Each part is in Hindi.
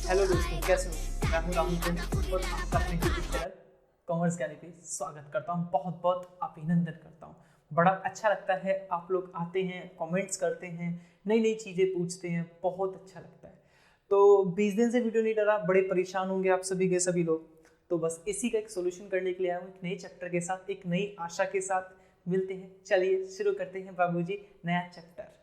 हेलो दोस्तों, कैसे हो? मैं हूं राहुल कुमार और आपका अपने यूट्यूब चैनल कॉमर्स ज्ञानी पे स्वागत करता हूं। बहुत बहुत अभिनंदन करता हूं। बड़ा अच्छा लगता है, आप लोग आते हैं, कमेंट्स करते हैं, नई नई चीज़ें पूछते हैं, बहुत अच्छा लगता है। तो 20 दिन से वीडियो नहीं डाला, बड़े परेशान होंगे आप सभी के सभी लोग। तो बस इसी का एक सोल्यूशन करने के लिए आया हूँ, एक नए चैप्टर के साथ, एक नई आशा के साथ। मिलते हैं, चलिए शुरू करते हैं बाबूजी नया चैप्टर।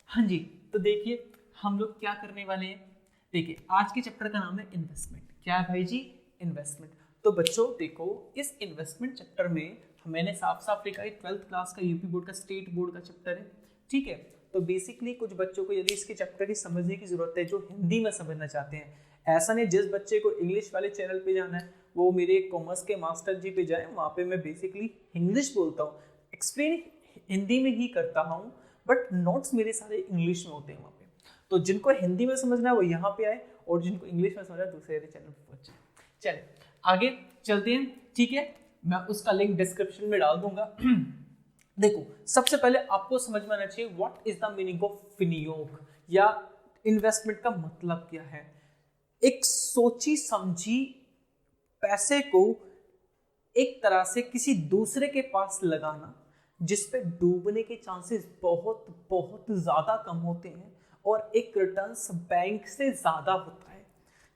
हाँ जी, तो देखिए हम लोग क्या करने वाले हैं। देखिए आज के चैप्टर का नाम है इन्वेस्टमेंट। क्या है भाई जी? इन्वेस्टमेंट। तो बच्चों देखो, इस इन्वेस्टमेंट चैप्टर में मैंने साफ साफ लिखा है 12th क्लास का यूपी बोर्ड का स्टेट बोर्ड का चैप्टर है। ठीक है, तो बेसिकली कुछ बच्चों को यदि इसके चैप्टर की समझने की जरूरत है जो हिंदी में समझना चाहते हैं। ऐसा नहीं जिस बच्चे को इंग्लिश वाले चैनल पे जाना है वो मेरे कॉमर्स के मास्टर जी पे जाए, वहाँ पे मैं बेसिकली इंग्लिश बोलता हूँ, एक्सप्लेन हिंदी में ही करता हूँ, बट नोट्स मेरे सारे इंग्लिश में होते हैं वहाँ पे। तो जिनको हिंदी में समझना है वो यहाँ पे आए और जिनको इंग्लिश में समझना है दूसरे चैनल पर पहुंचे। चले आगे चलते हैं। ठीक है, मैं उसका लिंक डिस्क्रिप्शन में डाल दूंगा। देखो सबसे पहले आपको समझ में आना चाहिए what is the meaning of विनियोग या इन्वेस्टमेंट का मतलब क्या है। एक सोची समझी पैसे को एक तरह से किसी दूसरे के पास लगाना जिसपे डूबने के चांसेस बहुत बहुत ज्यादा कम होते हैं और एक रिटर्न्स बैंक से ज्यादा होता है।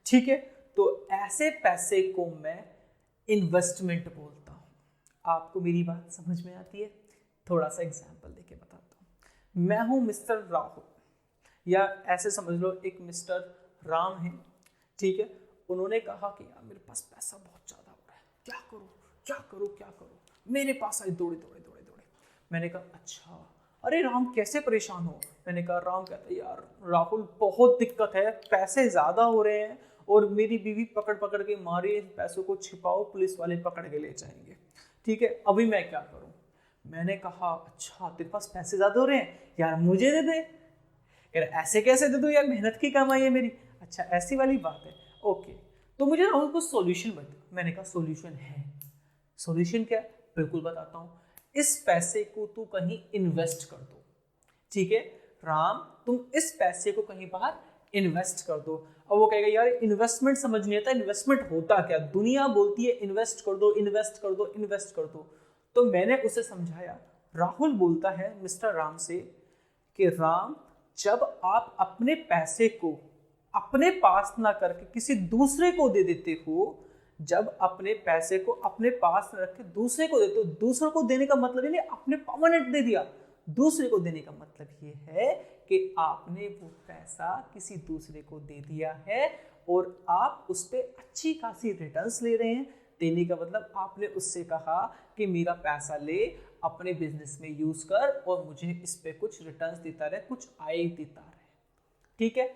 ठीक है, तो ऐसे पैसे को मैं इन्वेस्टमेंट बोलता हूं। आपको मेरी बात समझ में आती है? थोड़ा सा एग्जांपल देके बताता हूं। मैं हूं मिस्टर राहुल या ऐसे समझ लो एक मिस्टर राम है। ठीक है, उन्होंने कहा कि यार मेरे पास पैसा बहुत ज्यादा हो रहा है, क्या करूं क्या करूं क्या करूं, मेरे पास आए दौड़े दौड़े दौड़े दौड़े। मैंने कहा अच्छा, अरे राम कैसे परेशान हो? मैंने कहा राम कहता है यार राहुल बहुत दिक्कत है, पैसे ज्यादा हो रहे हैं और मेरी बीवी पकड़ पकड़ के मारे, पैसों को छिपाओ, पुलिस वाले पकड़ के ले जाएंगे। ठीक है, अभी मैं क्या करूं? मैंने कहा अच्छा तेरे पास पैसे ज्यादा हो रहे हैं, यार मुझे दे दे। यार ऐसे कैसे दे दूं यार, मेहनत की कमाई है मेरी। अच्छा ऐसी वाली बात है, ओके। तो मुझे राहुल को सॉल्यूशन बता। मैंने कहा सॉल्यूशन है। सॉल्यूशन क्या? बिल्कुल बताता हूं। इस पैसे को तू कहीं इन्वेस्ट कर दो। ठीक है राम, तुम इस पैसे को कहीं बाहर इन्वेस्ट कर दो। अब वो कहेगा यार इन्वेस्टमेंट समझ नहीं आता, इन्वेस्टमेंट होता क्या? दुनिया बोलती है इन्वेस्ट कर दो इन्वेस्ट कर दो इन्वेस्ट कर दो। तो मैंने उसे समझाया। राहुल बोलता है मिस्टर राम से कि राम, जब आप अपने पैसे को अपने पास ना करके किसी दूसरे को दे देते हो, जब अपने पैसे को अपने पास रख के दूसरे को देते हो, दूसरे को देने का मतलब ये नहीं अपने परमानेंट दे दिया। दूसरे को देने का मतलब ये है कि आपने वो पैसा किसी दूसरे को दे दिया है और आप उस पर अच्छी खासी रिटर्न्स ले रहे हैं। देने का मतलब आपने उससे कहा कि मेरा पैसा ले, अपने बिजनेस में यूज कर और मुझे इस पे कुछ रिटर्न्स देता रहे, कुछ आय देता रहे। ठीक है,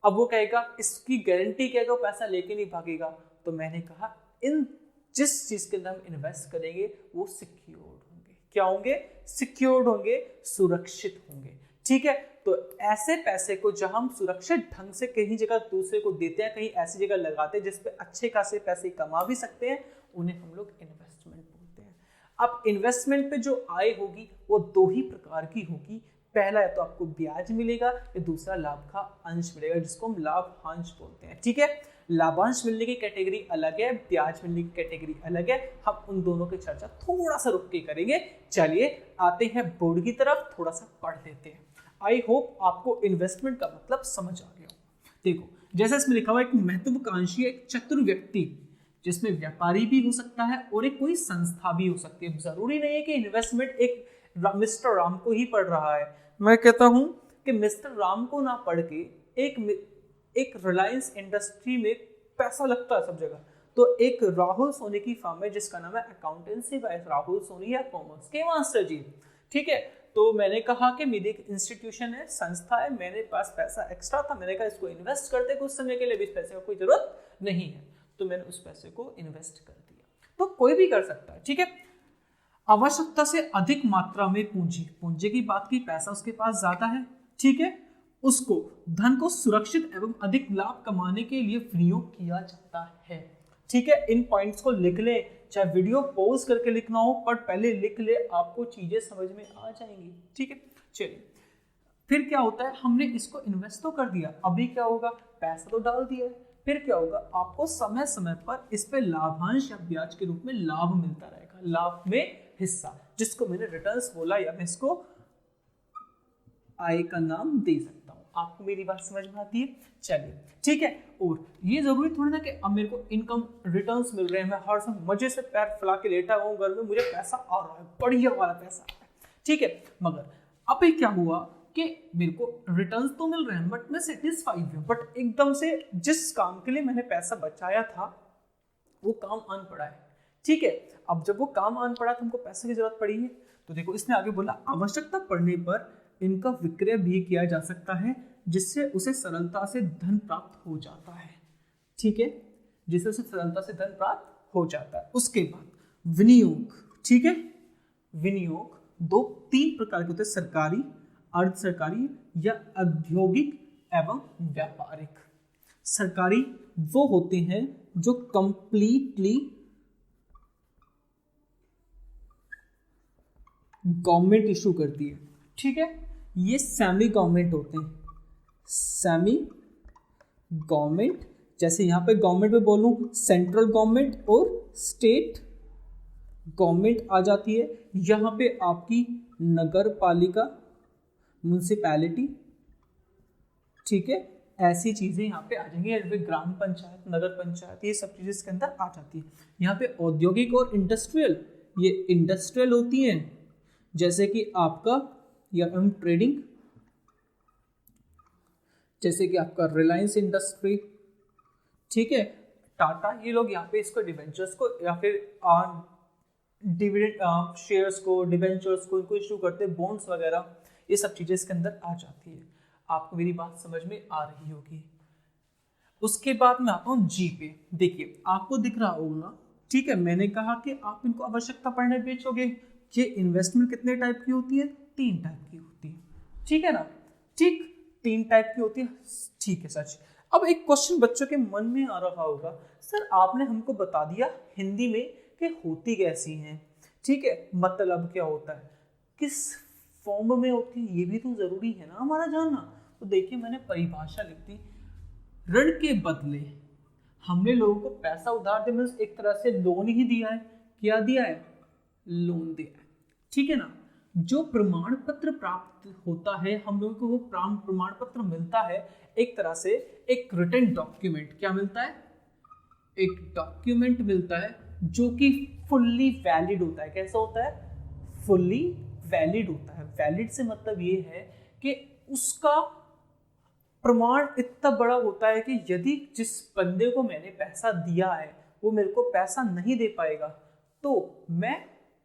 अब वो कहेगा इसकी गारंटी क्या है, वो पैसा लेके नहीं भागेगा। तो मैंने कहा इन जिस चीज के अंदर हम इन्वेस्ट करेंगे वो सिक्योर्ड होंगे। क्या होंगे? सिक्योर्ड होंगे, सुरक्षित होंगे। ठीक है, तो ऐसे पैसे को जब हम सुरक्षित ढंग से कहीं जगह दूसरे को देते हैं, कहीं ऐसी जगह लगाते हैं जिसपे अच्छे खासे पैसे कमा भी सकते हैं, उन्हें हम लोग इन्वेस्टमेंट बोलते हैं। अब इन्वेस्टमेंट पे जो आय होगी वो दो ही प्रकार की होगी। पहला है तो आपको ब्याज मिलेगा या दूसरा लाभ का अंश मिलेगा, जिसको हम लाभांश बोलते हैं। ठीक है, लाभांश मिलने की कैटेगरी अलग है, ब्याज मिलने की कैटेगरी अलग है। हम उन दोनों की चर्चा थोड़ा सा रुक के करेंगे। चलिए आते हैं बोर्ड की तरफ, थोड़ा सा पढ़ लेते हैं। आई होप आपको इन्वेस्टमेंट का मतलब समझ आ गया हो। देखो जैसे इसमें लिखा हुआ है, एक महत्वाकांक्षी एक चतुर व्यक्ति, जिसमें व्यापारी भी हो सकता है और एक कोई संस्था भी हो सकती है। जरूरी नहीं है कि इन्वेस्टमेंट एक मिस्टर राम को ही पढ़ रहा है। मैं कहता हूं कि मिस्टर राम को ना पढ़ के एक रिलायंस इंडस्ट्री में पैसा लगता है सब जगह, तो एक राहुल सोनी की फर्म है जिसका नाम है अकाउंटेंसी बाय राहुल सोनी या कॉमर्स के मास्टर जी। ठीक है, तो मैंने कहा कि मेरी एक इंस्टीट्यूशन है, संस्था है, मेरे पास पैसा एक्स्ट्रा था, मैंने कहा इसको इन्वेस्ट करते कुछ समय के लिए, इस पैसे का कोई जरूरत नहीं है, तो मैंने उस पैसे को इन्वेस्ट कर दिया। तो कोई भी कर सकता है। ठीक है, आवश्यकता से अधिक मात्रा में पूंजी की बात की, पैसा उसके पास ज्यादा है। ठीक है, उसको धन को सुरक्षित एवं अधिक लाभ कमाने के लिए प्रयोग किया जाता है। ठीक है, इन पॉइंट्स को लिख ले, चाहे वीडियो पॉज करके लिखना हो, पर पहले लिख ले, आपको चीजें समझ में आ जाएंगी। ठीक है, चलिए फिर क्या होता है, हमने इसको इन्वेस्ट तो कर दिया, अभी क्या होगा, पैसा तो डाल दिया है, फिर क्या होगा, आपको समय समय पर इस पे लाभांश या ब्याज के रूप में लाभ मिलता रहेगा, लाभ में हिस्सा, जिसको मैंने रिटर्न्स बोला या मैं इसको आय का नाम दे सकता हूँ। आपको मेरी बात समझ में आती है? चलिए ठीक है। और ये जरूरी थोड़ी ना कि अब मेरे को इनकम रिटर्न्स मिल रहे हैं, मैं हर समय मजे से पैर फैला के लेटा हूँ घर में, मुझे पैसा आ रहा है, बढ़िया वाला पैसा आ रहा है, ठीक है। मगर अभी क्या हुआ कि मेरे को रिटर्न्स तो मिल रहे हैं बट मैं सेटिस्फाइड हूँ, बट एकदम से जिस काम के लिए मैंने पैसा बचाया था वो काम आन पड़ा है, ठीक है। अब जब वो काम आन पड़ा तो हमको पैसे की जरूरत पड़ी है, तो देखो इसने आगे बोला आवश्यकता पड़ने पर इनका विक्रय भी किया जा सकता है जिससे उसे सरलता से धन प्राप्त हो जाता है, ठीक है, जिससे उसे सरलता से धन प्राप्त हो जाता है। उसके बाद विनियोग, ठीक है। विनियोग तीन प्रकार के होते हैं, सरकारी, अर्ध सरकारी या औद्योगिक एवं व्यापारिक। सरकारी वो होते हैं जो कंप्लीटली गवर्नमेंट इशू करती है, ठीक है। ये सेमी गवर्नमेंट होते हैं, सेमी गवर्नमेंट, जैसे यहाँ पे गवर्नमेंट में बोलूँ सेंट्रल गवर्नमेंट और स्टेट गवर्नमेंट आ जाती है। यहाँ पे आपकी नगर पालिका, म्यूनसिपैलिटी, ठीक है, ऐसी चीज़ें यहाँ पे आ जाएंगी, जैसे ग्राम पंचायत, नगर पंचायत, ये सब चीज़ें इसके अंदर आ जाती है। यहाँ पे औद्योगिक और इंडस्ट्रियल, ये इंडस्ट्रियल होती हैं, जैसे कि आपका या ट्रेडिंग, जैसे कि आपका रिलायंस इंडस्ट्री, ठीक है, टाटा, ये लोग यहाँ पे इसको डिवेंचर्स को या फिर डिविडेंड शेयर्स को, डिवेंचर्स को इनको इशू करते हैं, बॉन्ड्स वगैरह, ये सब चीज़ें इसके अंदर आ जाती है। आपको मेरी बात समझ में आ रही होगी। उसके बाद मैं आता हूँ जी पे। देखिए आपको दिख रहा होगा, ठीक है, मैंने कहा कि आप इनको आवश्यकता पड़ने बेचोगे। ये इन्वेस्टमेंट कितने टाइप की होती है? 3 टाइप की होती है, ठीक है ना, ठीक, 3 टाइप की होती है, ठीक है सच। अब एक क्वेश्चन बच्चों के मन में आ रहा होगा, सर आपने हमको बता दिया हिंदी में कि होती कैसी हैं, ठीक है, मतलब क्या होता है, किस फॉर्म में होती है, ये भी तो जरूरी है ना हमारा जानना। तो देखिए मैंने परिभाषा लिख दी, ऋण के बदले हमने लोगों को पैसा उधार दे, मींस एक तरह से लोन ही दिया है। क्या दिया है? लोन दिया है, ठीक है ना। जो प्रमाण पत्र प्राप्त होता है, हम लोगों को वो प्रमाण पत्र मिलता है, एक तरह से एक रिटन डॉक्यूमेंट। क्या मिलता है? एक डॉक्यूमेंट मिलता है जो कि फुल्ली वैलिड होता है। कैसा होता है? फुल्ली वैलिड होता है। वैलिड से मतलब ये है कि उसका प्रमाण इतना बड़ा होता है कि यदि जिस बंदे को मैंने पैसा दिया है वो मेरे को पैसा नहीं दे पाएगा तो मैं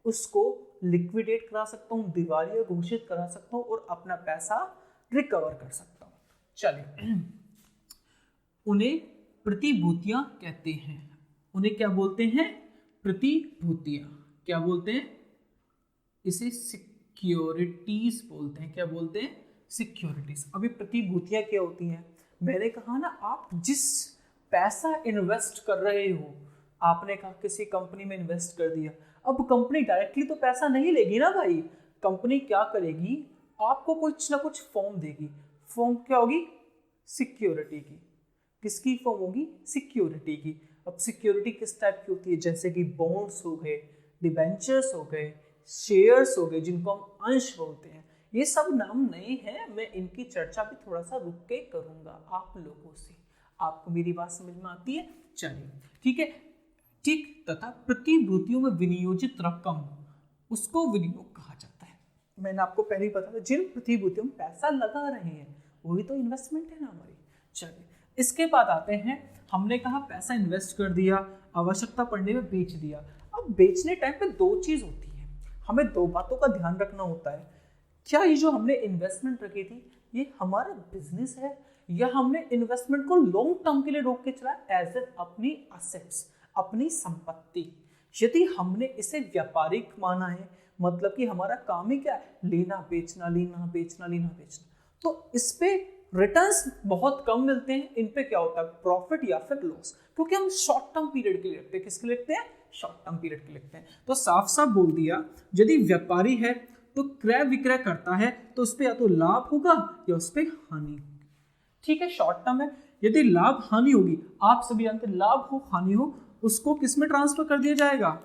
उसको लिक्विडेट करा सकता हूँ, दिवालिया घोषित करा सकता हूँ और अपना पैसा रिकवर कर सकता हूँ। चलिए, उन्हें प्रतिभूतियां कहते हैं। उन्हें क्या बोलते हैं? प्रतिभूतियां। क्या बोलते हैं? इसे सिक्योरिटीज बोलते हैं। क्या बोलते हैं? सिक्योरिटीज। अभी प्रतिभूतियां क्या होती हैं? मैंने कहा ना, आप जिस पैसा इन्वेस्ट कर रहे हो, आपने कहा किसी कंपनी में इन्वेस्ट कर दिया, अब कंपनी डायरेक्टली तो पैसा नहीं लेगी ना भाई। कंपनी क्या करेगी? आपको कुछ ना कुछ फॉर्म देगी। फॉर्म क्या होगी? सिक्योरिटी की। किसकी फॉर्म होगी? सिक्योरिटी की। अब सिक्योरिटी किस टाइप की होती है? जैसे कि बॉन्ड्स हो गए, डिबेंचर्स हो गए, शेयर्स हो गए, जिनको हम अंश बोलते हैं। ये सब नाम नए हैं, मैं इनकी चर्चा भी थोड़ा सा रुक के करूंगा आप लोगों से। आपको मेरी बात समझ में आती है? चलिए ठीक है। ठीक, तथा प्रतिभूतियों में विनियोजित रकम, उसको विनियोग कहा जाता है। मैंने आपको पहले ही बताया, जिन प्रतिभूतियों में पैसा लगा रहे हैं वही तो इन्वेस्टमेंट है ना हमारी। चलिए, इसके बाद आते हैं, हमने कहा पैसा इन्वेस्ट कर दिया, आवश्यकता पड़ने में बेच दिया। अब बेचने टाइम पे 2 चीज होती है, हमें 2 बातों का ध्यान रखना होता है। क्या ये जो हमने इन्वेस्टमेंट रखी थी ये हमारा बिजनेस है या हमने इन्वेस्टमेंट को लॉन्ग टर्म के लिए रोक के चला एज एन अपनी एसेट्स, अपनी संपत्ति। यदि हमने इसे व्यापारिक माना है, मतलब कि हमारा काम ही क्या है? लेना बेचना, लेना बेचना, लेना बेचना, तो इस पे रिटर्न्स बहुत कम मिलते हैं। इन पे क्या होता है? प्रॉफिट या फिर लॉस, क्योंकि हम शॉर्ट टर्म पीरियड के लिए रखते हैं। किसके लिए रखते हैं? शॉर्ट टर्म पीरियड के लिए रखते हैं। तो साफ साफ बोल दिया, यदि व्यापारी है तो क्रय विक्रय करता है तो उस पर या तो लाभ होगा या उस पर हानि होगी। ठीक है, शॉर्ट टर्म है। यदि लाभ हानि होगी, आप सभी जानते हैं लाभ हो हानि हो उसको किस में ट्रांसफर कर दिया जाएगा,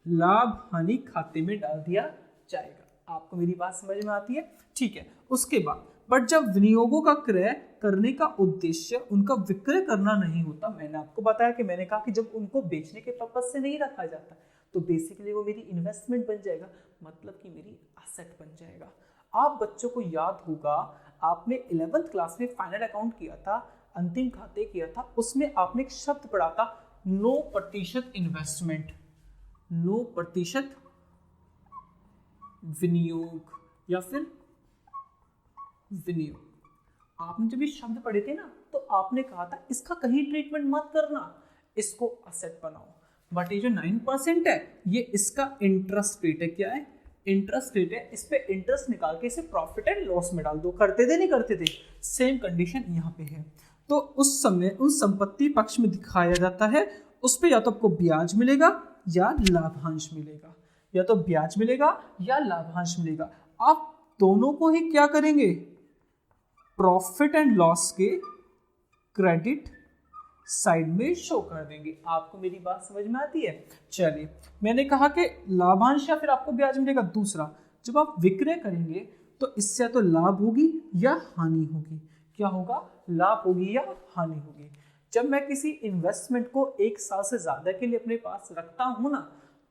लाभ हानि खाते में डाल दिया जाएगा। आपको मेरी बात समझ में आती है? ठीक है। उसके बाद बट जब विनियोगों का क्रय करने का उद्देश्य उनका विक्रय करना नहीं होता, मैंने आपको बताया कि मैंने कहा कि जब उनको बेचने के पर्पज से नहीं रखा जाता तो बेसिकली वो मेरी इन्वेस्टमेंट बन जाएगा, मतलब कि मेरी एसेट बन जाएगा। आप बच्चों को याद होगा आपने 11th क्लास में फाइनल अकाउंट किया था, अंतिम खाते किया था, उसमें आपने एक शब्द पढ़ा था 9% इन्वेस्टमेंट, 9% विनियोग या फिर विनियोग। आपने जब ये शब्द पढ़े थे ना तो आपने कहा था इसका कहीं ट्रीटमेंट मत करना, इसको असेट बनाओ। बट ये जो 9% है ये इसका इंटरेस्ट रेट है। क्या है? इंटरेस्ट रेट है। इस पे इंटरेस्ट निकाल के इसे प्रॉफिट एंड लॉस में डाल दो। करते थे नहीं करते थे? सेम कंडीशन यहाँ पे है। तो उस समय उस संपत्ति पक्ष में दिखाया जाता है, उस पे या तो आपको ब्याज मिलेगा या लाभांश मिलेगा, या तो ब्याज मिलेगा या लाभांश मिलेगा। आप दोनों को ही क्या करेंगे, प्रॉफिट एंड लॉस के क्रेडिट साइड में शो कर देंगे। आपको मेरी बात समझ में आती है? चलिए, मैंने कहा कि लाभांश या फिर आपको ब्याज मिलेगा। दूसरा, जब आप विक्रय करेंगे तो इससे तो लाभ होगी या हानि होगी। क्या होगा? लाभ होगी या हानि होगी। जब मैं किसी इन्वेस्टमेंट को 1 साल से ज्यादा के लिए अपने पास रखता हूं ना,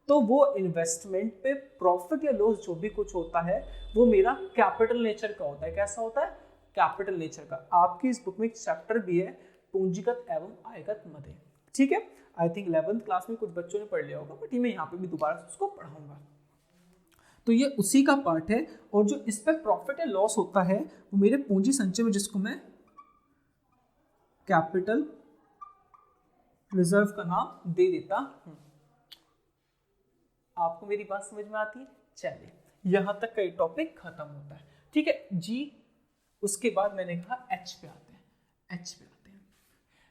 तो वो इन्वेस्टमेंट पे प्रॉफिट या लॉस जो भी कुछ होता है वो मेरा कैपिटल नेचर का होता है। कैसा होता है? कैपिटल नेचर का। आपकी इस बुक में एक चैप्टर भी है, पूंजीगत एवं आयगत मदे। ठीक है, आई थिंक 11th क्लास में कुछ बच्चों ने पढ़ लिया होगा, बट मैं यहाँ पे भी दोबारा से उसको पढ़ाऊंगा। तो ये उसी का पार्ट है। और जो इस पे प्रॉफिट या लॉस होता है वो मेरे पूंजी संचय में, जिसको मैं कैपिटल रिजर्व का नाम दे देता हूं। आपको मेरी बात समझ में आती है? चलिए, यहां तक का टॉपिक खत्म होता है। ठीक है जी। उसके बाद मैंने कहा एच पे आते हैं। एच पे आते हैं,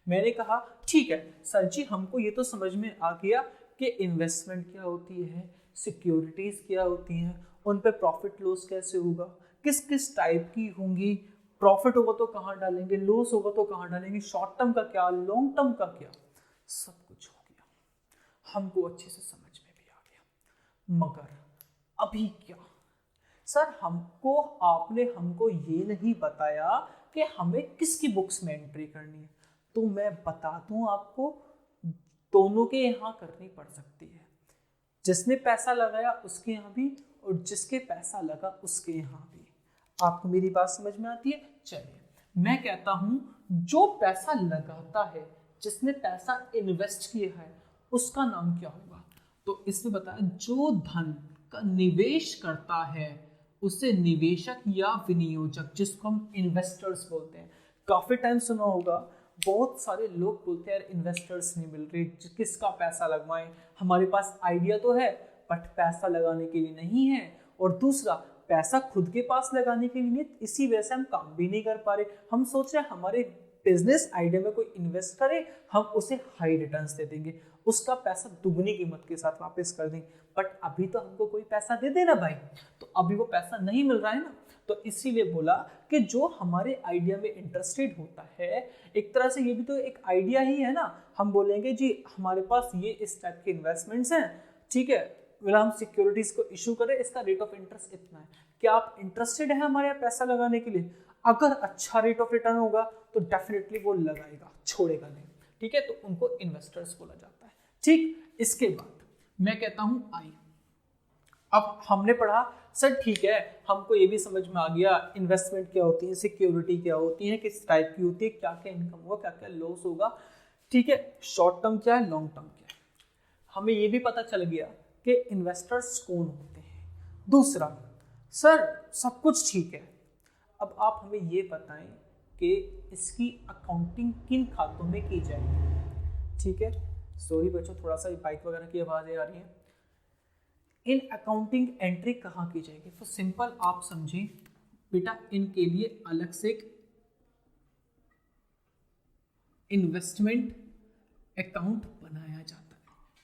मैंने कहा ठीक है सर जी, हमको ये तो समझ में आ गया कि इन्वेस्टमेंट क्या होती है, सिक्योरिटीज क्या होती हैं, उन पे प्रॉफिट लॉस कैसे होगा, किस किस टाइप की होंगी, प्रॉफिट होगा तो कहाँ डालेंगे, लॉस होगा तो कहाँ डालेंगे, शॉर्ट टर्म का क्या, लॉन्ग टर्म का क्या, सब कुछ हो गया, हमको अच्छे से समझ में भी आ गया। मगर अभी क्या सर, आपने हमको ये नहीं बताया कि हमें किसकी बुक्स में एंट्री करनी है। तो मैं बता दूं आपको, दोनों के यहाँ करनी पड़ सकती है। जिसने पैसा लगाया उसके यहाँ भी और जिसके पैसा लगा उसके यहाँ भी। आपको मेरी बात समझ में आती है? चलिए, मैं कहता हूं जो पैसा लगाता है, जिसने पैसा इन्वेस्ट किया है, उसका नाम क्या होगा? तो इसमें बताया जो धन का निवेश करता है उसे निवेशक या विनियोजक, जिसको हम इन्वेस्टर्स बोलते हैं। काफी टाइम सुना होगा, बहुत सारे लोग बोलते हैं यार इन्वेस्टर्स नहीं मिल रहे, किसका पैसा लगवाएं, हमारे पास आइडिया तो है बट पैसा लगाने के लिए नहीं है, और दूसरा पैसा खुद के पास लगाने के लिए नहीं, इसी वजह से हम काम भी नहीं कर पा रहे। हम सोच रहे हैं हमारे बिजनेस आइडिया में कोई इन्वेस्ट करे, हम उसे हाई रिटर्न्स दे देंगे, उसका पैसा दुगनी कीमत के साथ वापस कर देंगे, बट अभी तो हमको कोई पैसा दे देना भाई, तो अभी वो पैसा नहीं मिल रहा है ना। तो इसीलिए बोला कि जो हमारे आइडिया में इंटरेस्टेड होता है, एक तरह से ये भी तो एक आइडिया ही है ना। हम बोलेंगे जी हमारे पास ये इस टाइप के इन्वेस्टमेंट्स हैं, ठीक है, बोला हम सिक्योरिटीज को इशू करें, इसका रेट ऑफ इंटरेस्ट इतना है, क्या आप इंटरेस्टेड है हमारे यहाँ पैसा लगाने के लिए? अगर अच्छा रेट ऑफ रिटर्न होगा तो डेफिनेटली वो लगाएगा, छोड़ेगा नहीं। ठीक है, तो उनको इन्वेस्टर्स बोला जाता है। ठीक, इसके बाद मैं कहता हूं आई। अब हमने पढ़ा सर ठीक है, हमको ये भी समझ में आ गया इन्वेस्टमेंट क्या होती है, सिक्योरिटी क्या होती है, किस टाइप की होती है, क्या क्या इनकम होगा, क्या क्या लॉस होगा। ठीक है, शॉर्ट टर्म क्या है, लॉन्ग टर्म क्या है, हमें ये भी पता चल गया कि इन्वेस्टर्स कौन होते हैं। दूसरा, सर सब कुछ ठीक है, अब आप हमें ये बताएं कि इसकी अकाउंटिंग किन खातों में की जाएगी। ठीक है, सॉरी बच्चों, थोड़ा सा बाइक वगैरह की आवाज़ें आ रही हैं। इन अकाउंटिंग एंट्री कहाँ की जाएगी? तो सिंपल आप समझिए बेटा, इनके लिए अलग से एक इन्वेस्टमेंट अकाउंट बनाया जाता है।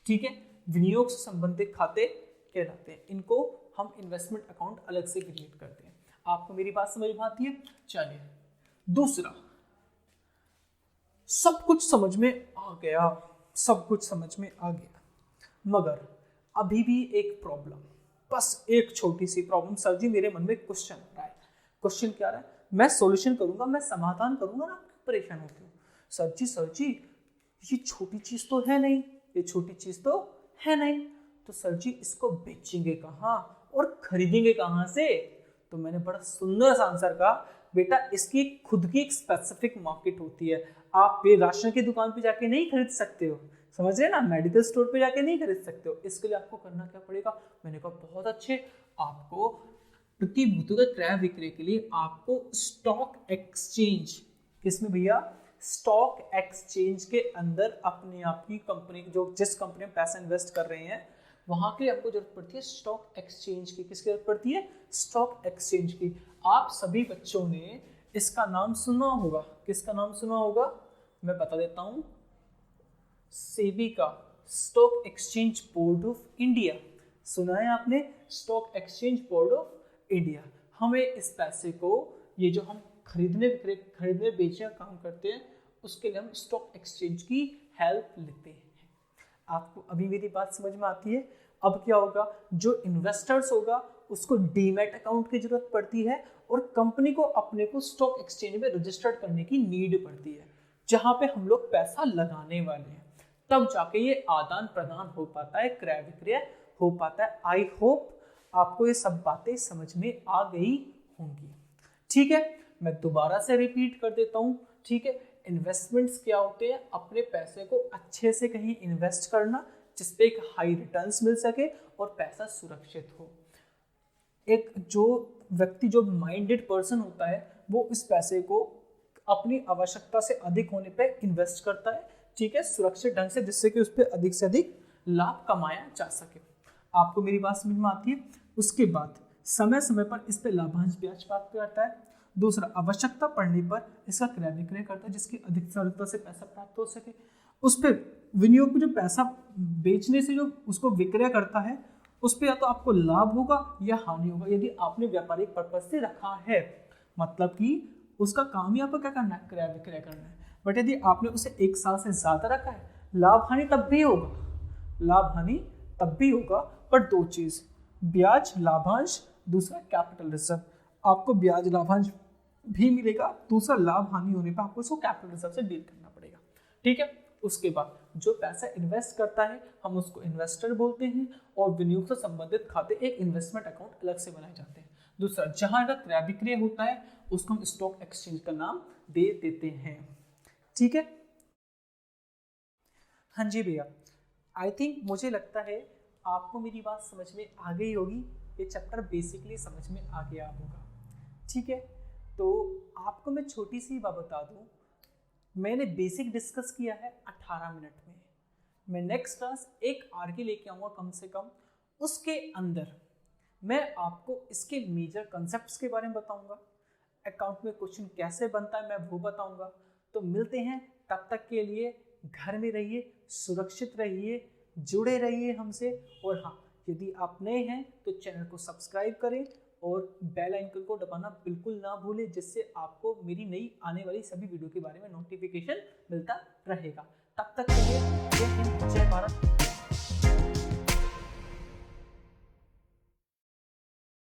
ठीक है, विनियोग से संबंधित खाते कहलाते हैं, इनको हम इन्वेस्टमेंट अकाउंट अलग से क्रिएट करते हैं। आपको मेरी बात समझ में आती है? चलिए दूसरा, सब कुछ समझ में आ गया, सब कुछ समझ में आ गया, मगर अभी भी एक प्रॉब्लम, बस एक छोटी सी प्रॉब्लम। सर जी मेरे मन में क्वेश्चन आ रहा है। क्वेश्चन क्या आ रहा है? मैं सॉल्यूशन करूंगा, मैं समाधान करूंगा ना, आप परेशान होते हो। सर जी ये छोटी चीज तो है नहीं, ये छोटी चीज तो है नहीं, तो सर जी इसको बेचेंगे कहाँ और खरीदेंगे कहाँ से? तो मैंने बड़ा सुंदर सा आंसर कहा, बेटा इसकी खुद की एक स्पेसिफिक मार्केट होती है। आप ये राशन की दुकान पे जाके नहीं खरीद सकते हो, समझ रहे ना, मेडिकल स्टोर पे जाके नहीं खरीद सकते हो। इसके लिए आपको करना क्या पड़ेगा? मैंने कहा बहुत अच्छे, आपको प्रतिभूतियों के क्रय विक्रय के लिए आपको स्टॉक एक्सचेंज, किसमें भैया? स्टॉक एक्सचेंज के अंदर अपने आप की कंपनी, जो जिस कंपनी में पैसा इन्वेस्ट कर रहे हैं वहां के आपको जरूरत पड़ती है स्टॉक एक्सचेंज की। किसकी जरूरत पड़ती है? स्टॉक एक्सचेंज की। आप सभी बच्चों ने इसका नाम सुना होगा। किसका नाम सुना होगा? मैं बता देता हूं, सेबी का, stock exchange board of India. सुना है आपने? Stock exchange board of India. हमें इस पैसे को, ये जो हम खरीदने बेचने का काम करते हैं, उसके लिए हम स्टॉक एक्सचेंज की हेल्प लेते हैं। आपको अभी मेरी बात समझ में आती है? अब क्या होगा, जो इन्वेस्टर्स होगा उसको डीमैट अकाउंट की जरूरत पड़ती है और कंपनी को अपने को स्टॉक एक्सचेंज में रजिस्टर्ड करने की नीड पड़ती है, जहां पे हम लोग पैसा लगाने वाले हैं। तब जाके ये आदान प्रदान हो पाता है, क्रय विक्रय हो पाता है। आई होप आपको ये सब बातें समझ में आ गई होंगी। ठीक है, मैं दोबारा से रिपीट कर देता हूँ। ठीक है, इन्वेस्टमेंट्स क्या होते हैं? अपने पैसे को अच्छे से कहीं इन्वेस्ट करना जिसपे एक हाई रिटर्न्स मिल सके और पैसा सुरक्षित हो। एक जो व्यक्ति, जो माइंडेड पर्सन होता है, वो इस पैसे को अपनी आवश्यकता से अधिक होने पे इन्वेस्ट करता है, ठीक है, सुरक्षित ढंग से, जिससे कि उस पर अधिक से अधिक लाभ कमाया जा सके। आपको मेरी बात समझ में आती है? उसके बाद समय समय पर इस पे लाभांश ब्याज प्राप्त करता है। दूसरा, आवश्यकता पड़ने पर इसका क्रय विक्रय करता है, जिसकी अधिक सरलता से पैसा प्राप्त हो सके। उस पर विनियोग में जो पैसा बेचने से जो उसको विक्रय करता है, उस पर या तो आपको लाभ होगा या हानि होगा, यदि आपने व्यापारिक पर्पज से रखा है। मतलब कि उसका काम ही आपको क्या करना है? क्रय विक्रय करना है। बट यदि आपने उसे 1 साल से ज्यादा रखा है, लाभ हानि तब भी होगा, लाभ हानि तब भी होगा, पर 2 चीज, ब्याज लाभांश, दूसरा कैपिटल रिजर्व। आपको ब्याज लाभांश भी मिलेगा, दूसरा लाभ हानि होने पर आपको इसको कैपिटल रिजर्व से डील करना पड़ेगा। ठीक है, उसके बाद जो पैसा इन्वेस्ट करता है हम उसको इन्वेस्टर बोलते हैं, और विनियोग से संबंधित खाते, एक इन्वेस्टमेंट अकाउंट अलग से बनाए जाते हैं। दूसरा, जहां का क्रय विक्रय होता है उसको हम स्टॉक एक्सचेंज का नाम दे देते हैं। ठीक है, हाँ जी भैया, आई थिंक, मुझे लगता है आपको मेरी बात समझ में आ गई होगी। ये चैप्टर बेसिकली समझ में आ गया होगा। ठीक है, तो आपको मैं छोटी सी बात बता दूं, मैंने बेसिक डिस्कस किया है 18 मिनट में। मैं नेक्स्ट क्लास 1 आवर की लेके आऊँगा कम से कम। उसके अंदर मैं आपको इसके मेजर कंसेप्ट्स के बारे में बताऊंगा, अकाउंट में क्वेश्चन कैसे बनता है मैं वो बताऊंगा। तो मिलते हैं, तब तक के लिए घर में रहिए, सुरक्षित रहिए, जुड़े रहिए हमसे। और हाँ, यदि आप नए हैं तो चैनल को सब्सक्राइब करें और बेल आइकन को दबाना बिल्कुल ना भूलें, जिससे आपको मेरी नई आने वाली सभी वीडियो के बारे में नोटिफिकेशन मिलता रहेगा। तब तक के लिए जय हिंद, जय भारत।